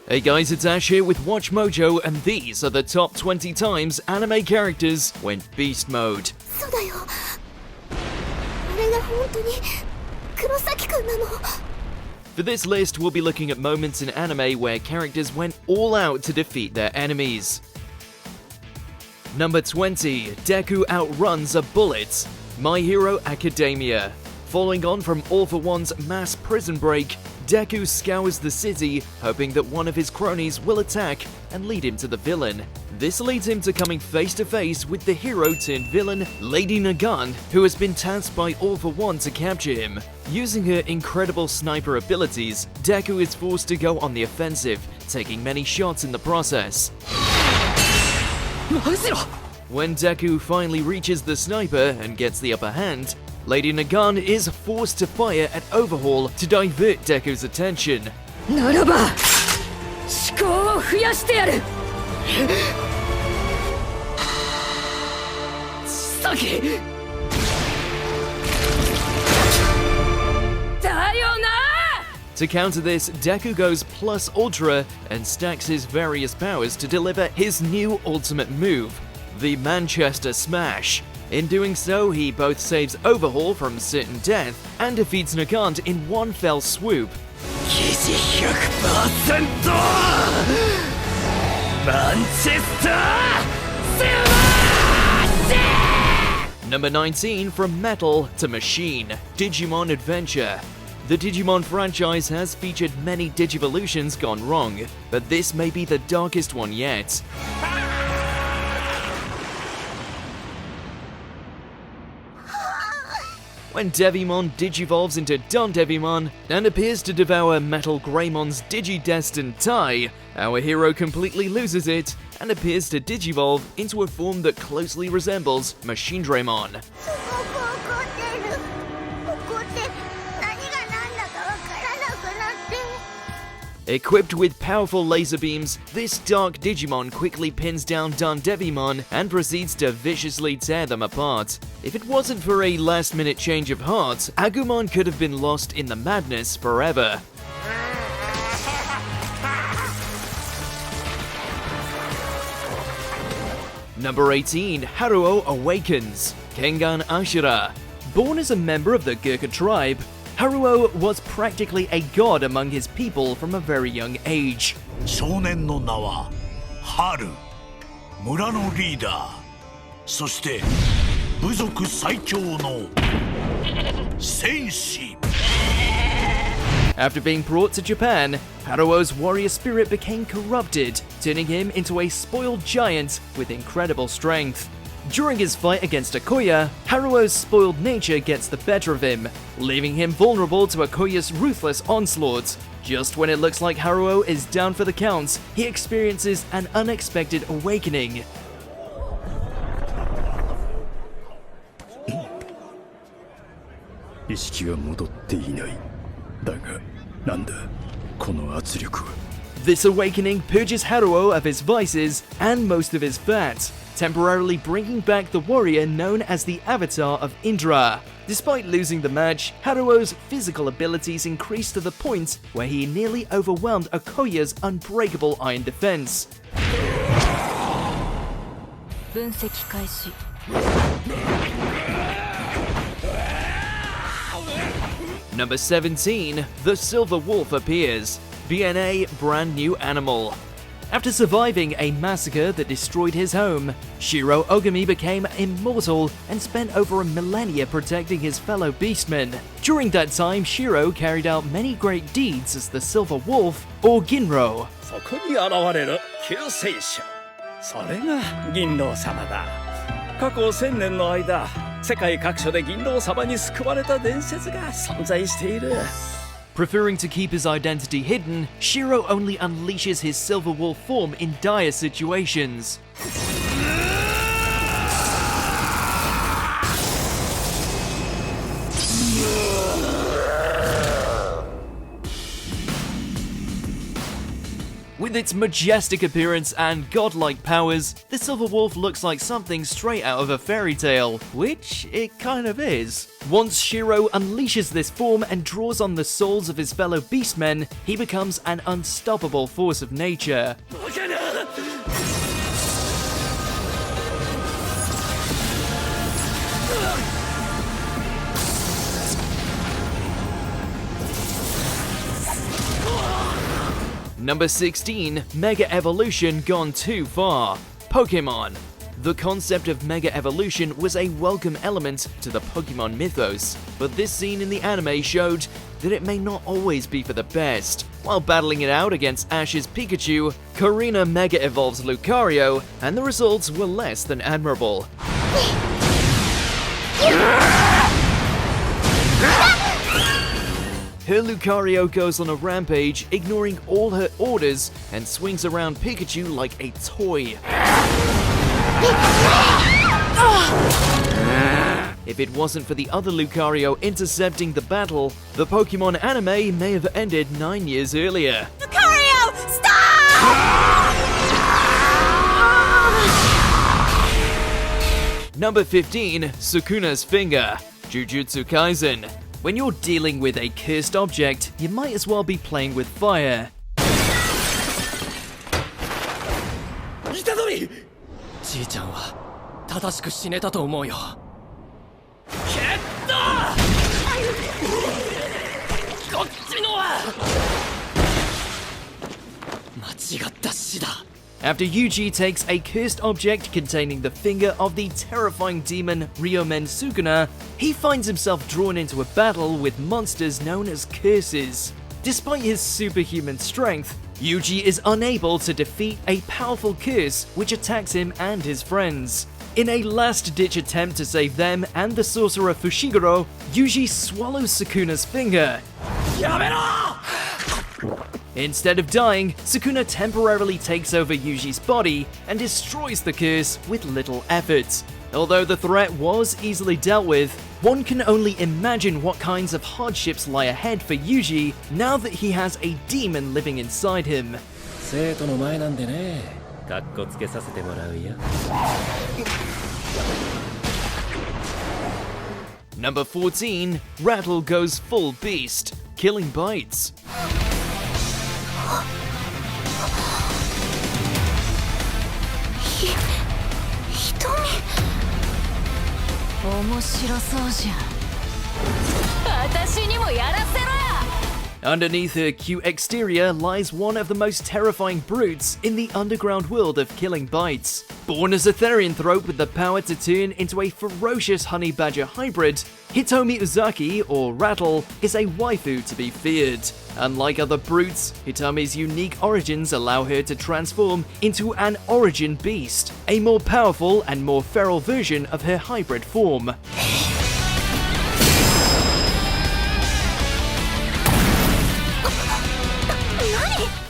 Hey guys, it's Ash here with WatchMojo, and these are the top 20 times anime characters went beast mode. そうだよ。あれが本当に黒崎くんなの。 For this list, we'll be looking at moments in anime where characters went all out to defeat their enemies. Number 20. Deku outruns a bullet. My Hero Academia. Following on from All for One's mass prison break, Deku scours the city, hoping that one of his cronies will attack and lead him to the villain. This leads him to coming face to face with the hero-turned-villain, Lady Nagant, who has been tasked by All for One to capture him. Using her incredible sniper abilities, Deku is forced to go on the offensive, taking many shots in the process. When Deku finally reaches the sniper and gets the upper hand, Lady Nagant is forced to fire at Overhaul to divert Deku's attention. ならば、思考を増やしてやる。先。だよな。 To counter this, Deku goes plus ultra and stacks his various powers to deliver his new ultimate move, the Manchester Smash. In doing so, he both saves Overhaul from certain death and defeats Nagant in one fell swoop. Number 19, From Metal to Machine, Digimon Adventure. The Digimon franchise has featured many Digivolutions gone wrong, but this may be the darkest one yet. When Devimon digivolves into Don Devimon and appears to devour Metal Greymon's Digi-Destined Tai, our hero completely loses it and appears to digivolve into a form that closely resembles Machine Draymon. Equipped with powerful laser beams, this dark Digimon quickly pins down Don Devimon and proceeds to viciously tear them apart. If it wasn't for a last-minute change of heart, Agumon could have been lost in the madness forever. Number 18. Haruo Awakens, Kengan Ashura. Born as a member of the Gurkha tribe, Haruo was practically a god among his people from a very young age. 少年の名は春、村のリーダー、そして部族最強の戦士。 After being brought to Japan, Haruo's warrior spirit became corrupted, turning him into a spoiled giant with incredible strength. During his fight against Akoya, Haruo's spoiled nature gets the better of him, leaving him vulnerable to Akoya's ruthless onslaught. Just when it looks like Haruo is down for the count, he experiences an unexpected awakening. 意識が戻っていない。だが、なんだ、この圧力は。 This awakening purges Haruo of his vices and most of his fat, temporarily bringing back the warrior known as the Avatar of Indra. Despite losing the match, Haruo's physical abilities increased to the point where he nearly overwhelmed Okoya's unbreakable iron defense. 分析開始。 Number 17. The Silver Wolf appears. BNA Brand New Animal. After surviving a massacre that destroyed his home, Shiro Ogami became immortal and spent over a millennia protecting his fellow beastmen. During that time, Shiro carried out many great deeds as the Silver Wolf, or Ginro. そこに現れる救世主、それが銀狼様だ。過去1000年の間、世界各所で銀狼様に救われた伝説が存在している。 Preferring to keep his identity hidden, Shiro only unleashes his Silver Wolf form in dire situations. With its majestic appearance and godlike powers, the Silver Wolf looks like something straight out of a fairy tale, which it kind of is. Once Shiro unleashes this form and draws on the souls of his fellow beastmen, he becomes an unstoppable force of nature. Number 16, Mega Evolution gone too far. Pokemon. The concept of Mega Evolution was a welcome element to the Pokemon mythos, but this scene in the anime showed that it may not always be for the best. While battling it out against Ash's Pikachu, Karina Mega Evolves Lucario, and the results were less than admirable. Her Lucario goes on a rampage, ignoring all her orders, and swings around Pikachu like a toy. If it wasn't for the other Lucario intercepting the battle, the Pokemon anime may have ended 9 years earlier. Lucario, stop! Number 15, Sukuna's Finger. Jujutsu Kaisen. When you're dealing with a cursed object, you might as well be playing with fire. After Yuji takes a cursed object containing the finger of the terrifying demon Ryomen Sukuna, he finds himself drawn into a battle with monsters known as curses. Despite his superhuman strength, Yuji is unable to defeat a powerful curse which attacks him and his friends. In a last-ditch attempt to save them and the sorcerer Fushiguro, Yuji swallows Sukuna's finger. Instead of dying, Sukuna temporarily takes over Yuji's body and destroys the curse with little effort. Although the threat was easily dealt with, one can only imagine what kinds of hardships lie ahead for Yuji now that he has a demon living inside him. Number 14, Rattle goes full beast, killing bites. Underneath her cute exterior lies one of the most terrifying brutes in the underground world of killing bites. Born as a Therianthrope with the power to turn into a ferocious honey badger hybrid, Hitomi Uzaki, or Rattle, is a waifu to be feared. Unlike other brutes, Hitomi's unique origins allow her to transform into an origin beast, a more powerful and more feral version of her hybrid form.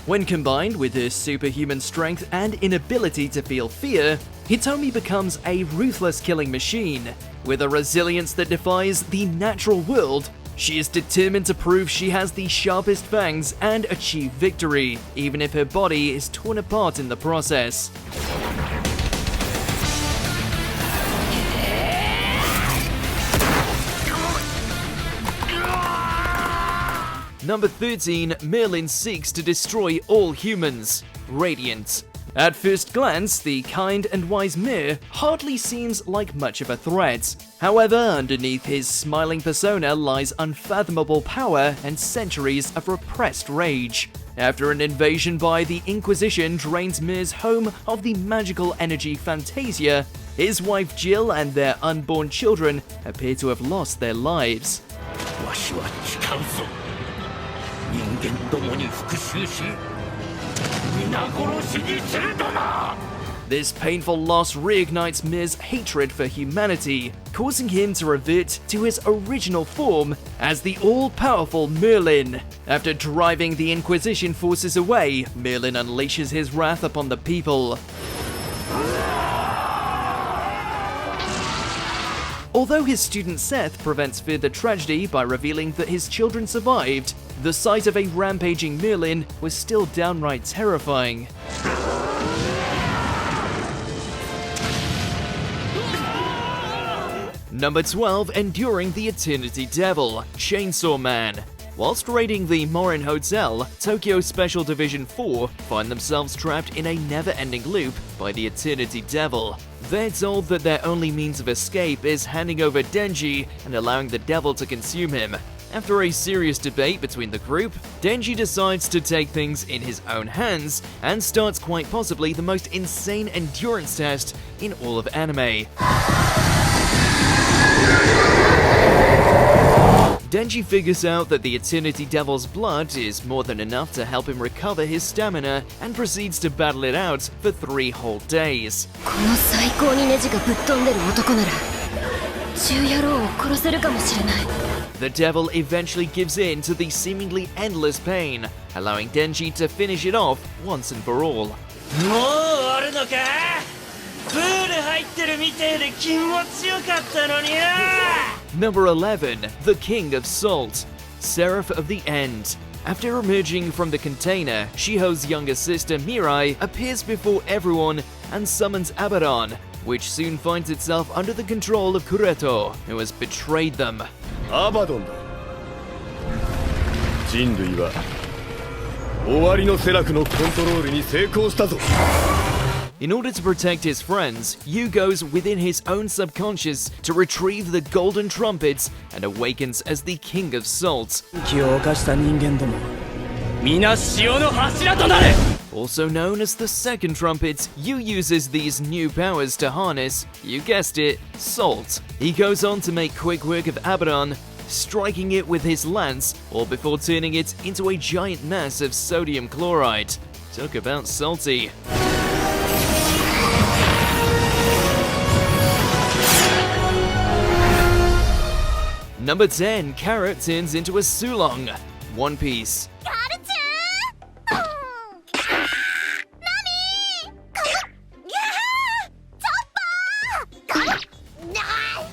When combined with her superhuman strength and inability to feel fear, Hitomi becomes a ruthless killing machine. With a resilience that defies the natural world, she is determined to prove she has the sharpest fangs and achieve victory, even if her body is torn apart in the process. Number 13, Merlin seeks to destroy all humans. Radiant. At first glance, the kind and wise Mir hardly seems like much of a threat. However, underneath his smiling persona lies unfathomable power and centuries of repressed rage. After an invasion by the Inquisition drains Mir's home of the magical energy Fantasia, his wife Jill and their unborn children appear to have lost their lives. This painful loss reignites Mir's hatred for humanity, causing him to revert to his original form as the all-powerful Merlin. After driving the Inquisition forces away, Merlin unleashes his wrath upon the people. Although his student Seth prevents further tragedy by revealing that his children survived, The sight of a rampaging Merlin was still downright terrifying. Number 12, enduring the Eternity Devil, Chainsaw Man. Whilst raiding the Morin Hotel, Tokyo Special Division 4 find themselves trapped in a never-ending loop by the Eternity Devil. They're told that their only means of escape is handing over Denji and allowing the devil to consume him. After a serious debate between the group, Denji decides to take things in his own hands and starts quite possibly the most insane endurance test in all of anime. Denji figures out that the Eternity Devil's blood is more than enough to help him recover his stamina and proceeds to battle it out for 3 whole days. この最高にネジがぶっ飛んでる男なら中野郎を殺せるかもしれない。 The devil eventually gives in to the seemingly endless pain, allowing Denji to finish it off once and for all. もう終わるのか？プール入ってるみてえで気持ちよかったのにな。 Number 11, the King of Salt, Seraph of the End. After emerging from the container, Shiho's younger sister Mirai appears before everyone and summons Abaddon, which soon finds itself under the control of Kureto, who has betrayed them. アバドンだ。人類は終わりのセラフのコントロールに成功したぞ。 In order to protect his friends, Yu goes within his own subconscious to retrieve the golden trumpets and awakens as the King of Salt. 気を犯した人間ども、皆潮の柱となれ。 Also known as the second trumpet, Yu uses these new powers to harness, you guessed it, salt. He goes on to make quick work of Abaddon, striking it with his lance, all before turning it into a giant mass of sodium chloride. Talk about salty. Number 10, Carrot turns into a Sulong. One Piece.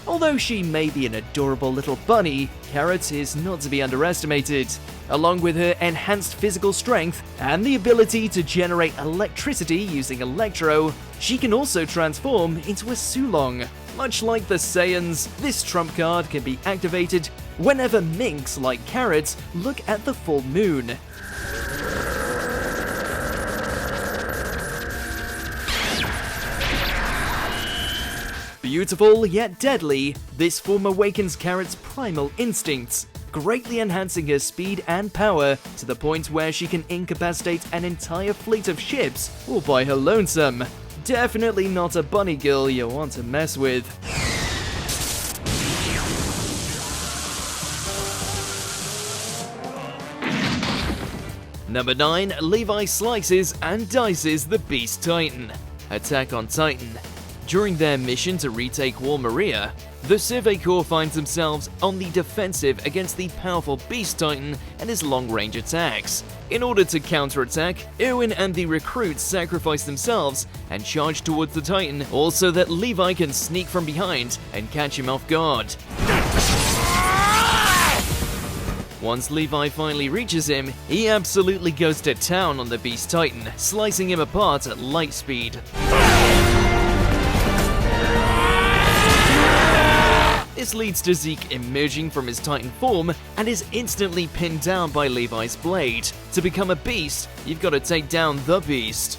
Although she may be an adorable little bunny, Carrot is not to be underestimated. Along with her enhanced physical strength and the ability to generate electricity using Electro, she can also transform into a Sulong. Much like the Saiyans, this trump card can be activated whenever minks like Carrots look at the full moon. Beautiful yet deadly, this form awakens Carrot's primal instincts, greatly enhancing her speed and power to the point where she can incapacitate an entire fleet of ships all by her lonesome. Definitely not a bunny girl you want to mess with. Number 9, Levi slices and dices the Beast Titan. Attack on Titan. During their mission to retake Wall Maria, the Survey Corps finds themselves on the defensive against the powerful Beast Titan and his long-range attacks. In order to counterattack, Erwin and the recruits sacrifice themselves and charge towards the Titan, all so that Levi can sneak from behind and catch him off guard. Once Levi finally reaches him, he absolutely goes to town on the Beast Titan, slicing him apart at light speed. This leads to Zeke emerging from his Titan form and is instantly pinned down by Levi's blade. To become a beast, you've got to take down the beast.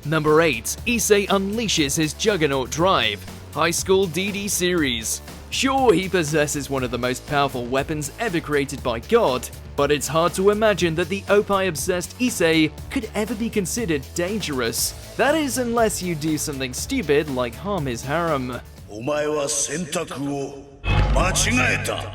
Number 8, Issei unleashes his Juggernaut Drive, High School DD series. Sure, he possesses one of the most powerful weapons ever created by God, but it's hard to imagine that the Oppai-obsessed Issei could ever be considered dangerous. That is, unless you do something stupid like harm his harem. お前は選択を間違えた。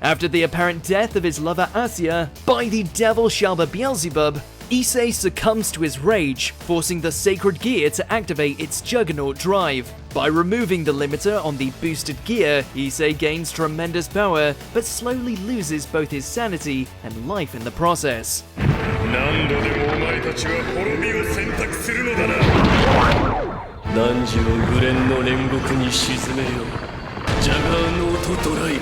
After the apparent death of his lover Asya by the devil Shalba Beelzebub, Issei succumbs to his rage, forcing the sacred gear to activate its Juggernaut Drive. By removing the limiter on the boosted gear, Issei gains tremendous power, but slowly loses both his sanity and life in the process. 何度でもお前たちは滅びを選択するのだな。汝をグレンの煉獄に沈めよう。ジャガーノートドライブ。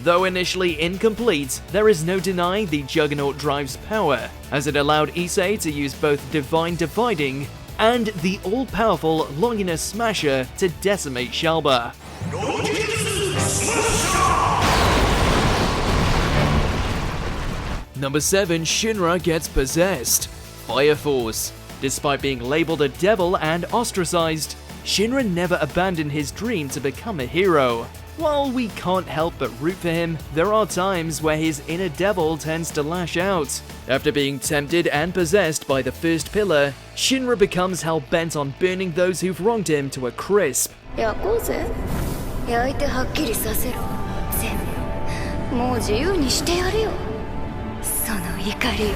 Though initially incomplete, there is no denying the Juggernaut drive's power, as it allowed Issei to use both Divine Dividing and the all-powerful Longinus Smasher to decimate Shalba. Number 7, Shinra gets possessed. Fire Force. Despite being labeled a devil and ostracized, Shinra never abandoned his dream to become a hero. While we can't help but root for him, there are times where his inner devil tends to lash out. After being tempted and possessed by the first pillar, Shinra becomes hell-bent on burning those who've wronged him to a crisp. 焼こうぜ。焼いてはっきりさせろ。全部。もう自由にしてやるよ。その怒りを。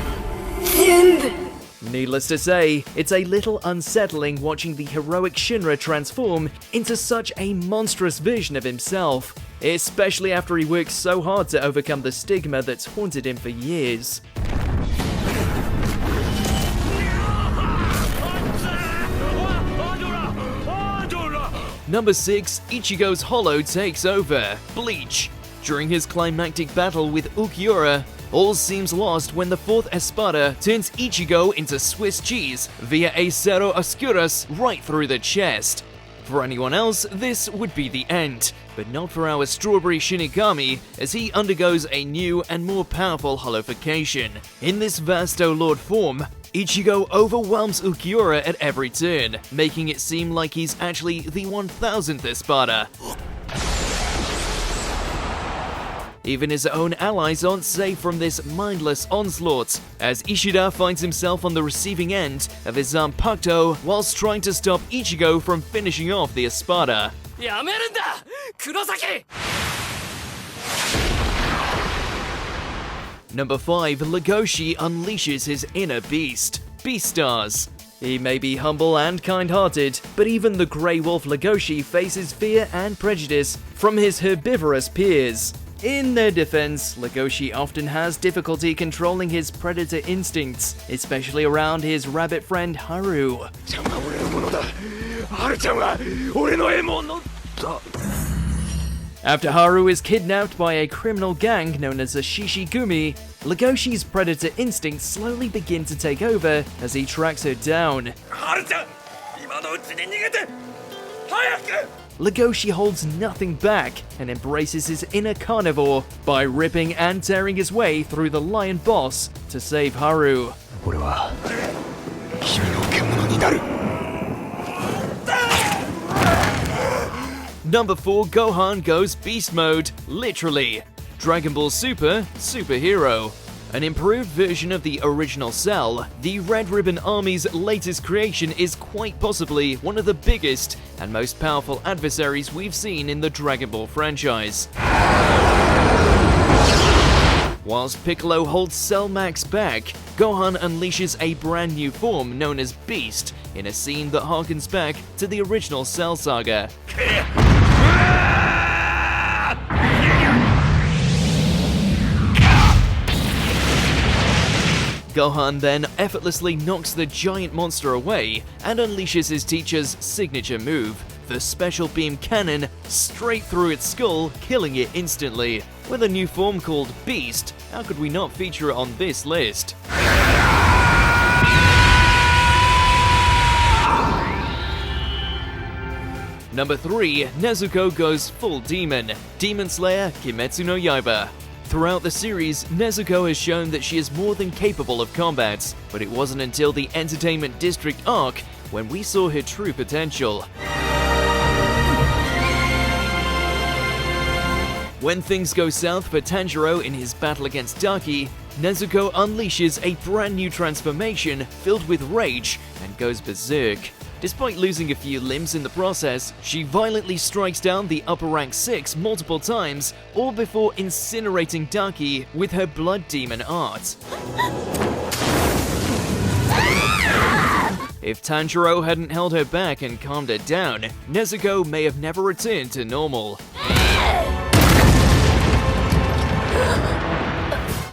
全部。 Needless to say, it's a little unsettling watching the heroic Shinra transform into such a monstrous version of himself, especially after he worked so hard to overcome the stigma that's haunted him for years. Number 6, Ichigo's Hollow takes over. Bleach. During his climactic battle with Ukiura, all seems lost when the 4th Espada turns Ichigo into Swiss cheese via a Cerro Oscuras right through the chest. For anyone else, this would be the end, but not for our Strawberry Shinigami, as he undergoes a new and more powerful hollowification. In this Vasto Lord form, Ichigo overwhelms Ukiura at every turn, making it seem like he's actually the 1000th Espada. Even his own allies aren't safe from this mindless onslaught, as Ishida finds himself on the receiving end of his Zanpakuto whilst trying to stop Ichigo from finishing off the Espada. やめるんだ黒崎 Number 5, Legoshi unleashes his inner beast, Beastars. He may be humble and kind-hearted, but even the Grey Wolf Legoshi faces fear and prejudice from his herbivorous peers. In their defense, Legoshi often has difficulty controlling his predator instincts, especially around his rabbit friend Haru. After Haru is kidnapped by a criminal gang known as the Shishigumi, Legoshi's predator instincts slowly begin to take over as he tracks her down. Legoshi holds nothing back and embraces his inner carnivore by ripping and tearing his way through the lion boss to save Haru. Number 4, Gohan goes beast mode, literally. Dragon Ball Super, superhero. An improved version of the original Cell, the Red Ribbon Army's latest creation is quite possibly one of the biggest and most powerful adversaries we've seen in the Dragon Ball franchise. Whilst Piccolo holds Cell Max back, Gohan unleashes a brand new form known as Beast in a scene that harkens back to the original Cell saga. Gohan then effortlessly knocks the giant monster away and unleashes his teacher's signature move, the Special Beam Cannon, straight through its skull, killing it instantly. With a new form called Beast, how could we not feature it on this list? Number 3, Nezuko goes full demon, Demon Slayer Kimetsu no Yaiba. Throughout the series, Nezuko has shown that she is more than capable of combat, but it wasn't until the Entertainment District arc when we saw her true potential. When things go south for Tanjiro in his battle against Daki, Nezuko unleashes a brand new transformation filled with rage and goes berserk. Despite losing a few limbs in the process, she violently strikes down the upper rank 6 multiple times, all before incinerating Daki with her blood demon art. If Tanjiro hadn't held her back and calmed her down, Nezuko may have never returned to normal.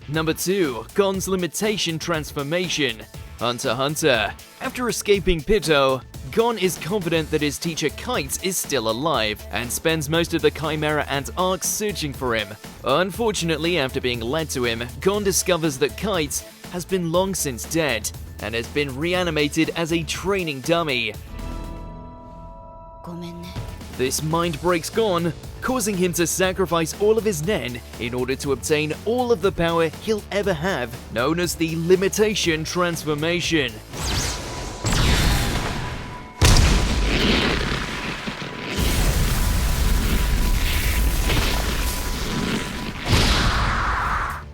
Number 2, Gon's Limitation Transformation. Hunter x Hunter. After escaping Pito, Gon is confident that his teacher Kite is still alive and spends most of the Chimera Ant arc searching for him. Unfortunately, after being led to him, Gon discovers that Kite has been long since dead and has been reanimated as a training dummy. ごめんね This mind breaks Gon, causing him to sacrifice all of his nen in order to obtain all of the power he'll ever have, known as the Limitation Transformation.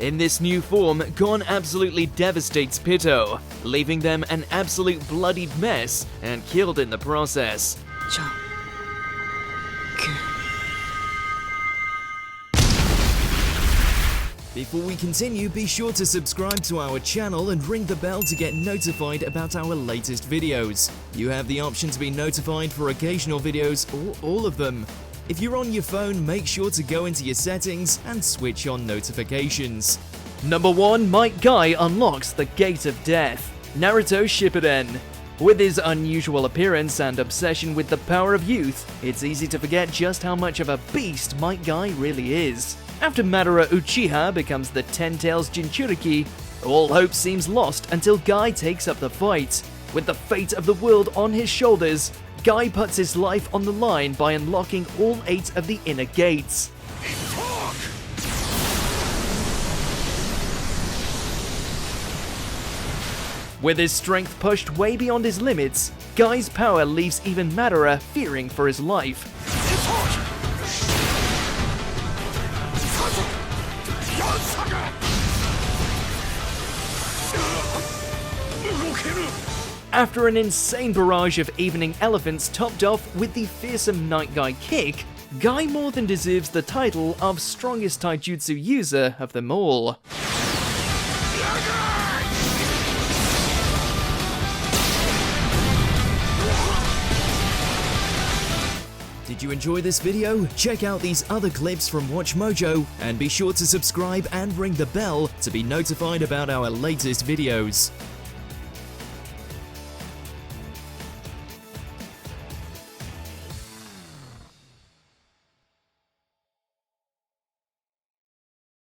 In this new form, Gon absolutely devastates Pito, leaving them an absolute bloodied mess and killed in the process. じゃん Before we continue, be sure to subscribe to our channel and ring the bell to get notified about our latest videos. You have the option to be notified for occasional videos or all of them. If you're on your phone, make sure to go into your settings and switch on notifications. Number 1, Might Guy unlocks the Gate of Death. Naruto Shippuden. With his unusual appearance and obsession with the power of youth, it's easy to forget just how much of a beast Might Guy really is. After Madara Uchiha becomes the Ten Tails Jinchuriki, all hope seems lost until Guy takes up the fight. With the fate of the world on his shoulders, Guy puts his life on the line by unlocking all 8 of the inner gates. With his strength pushed way beyond his limits, Guy's power leaves even Madara fearing for his life. After an insane barrage of evening elephants topped off with the fearsome Night Guy kick, Guy more than deserves the title of strongest taijutsu user of them all. Did you enjoy this video? Check out these other clips from WatchMojo and be sure to subscribe and ring the bell to be notified about our latest videos.